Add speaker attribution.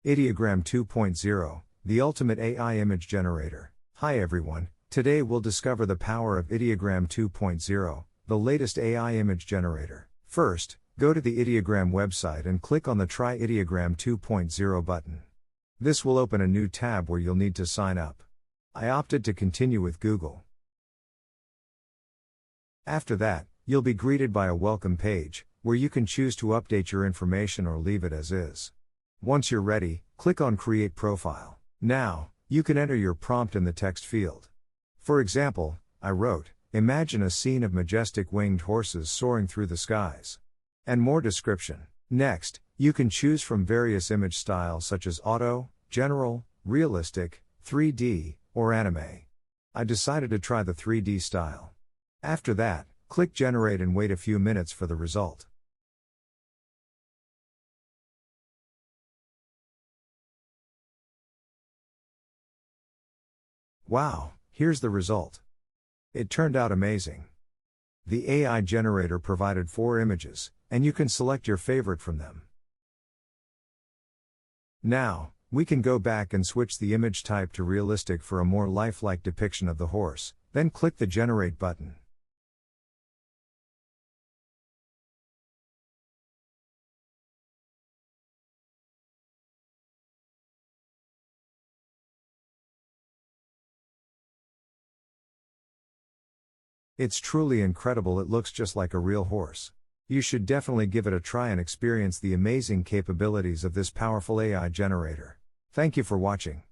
Speaker 1: Ideogram 2.0, the ultimate AI image generator. Hi everyone, today we'll discover the power of Ideogram 2.0, the latest AI image generator. First, go to the Ideogram website and click on the Try Ideogram 2.0 button. This will open a new tab where you'll need to sign up. I opted to continue with Google. After that, you'll be greeted by a welcome page, where you can choose to update your information or leave it as is. Once you're ready, click on Create Profile. Now, you can enter your prompt in the text field. For example, I wrote, "Imagine a scene of majestic winged horses soaring through the skies." And more description. Next, you can choose from various image styles such as auto, general, realistic, 3D, or anime. I decided to try the 3D style. After that, click Generate and wait a few minutes for the result. Wow, here's the result. It turned out amazing. The AI generator provided 4 images, and you can select your favorite from them. Now, we can go back and switch the image type to realistic for a more lifelike depiction of the horse, then click the Generate button. It's truly incredible, it looks just like a real horse. You should definitely give it a try and experience the amazing capabilities of this powerful AI generator. Thank you for watching.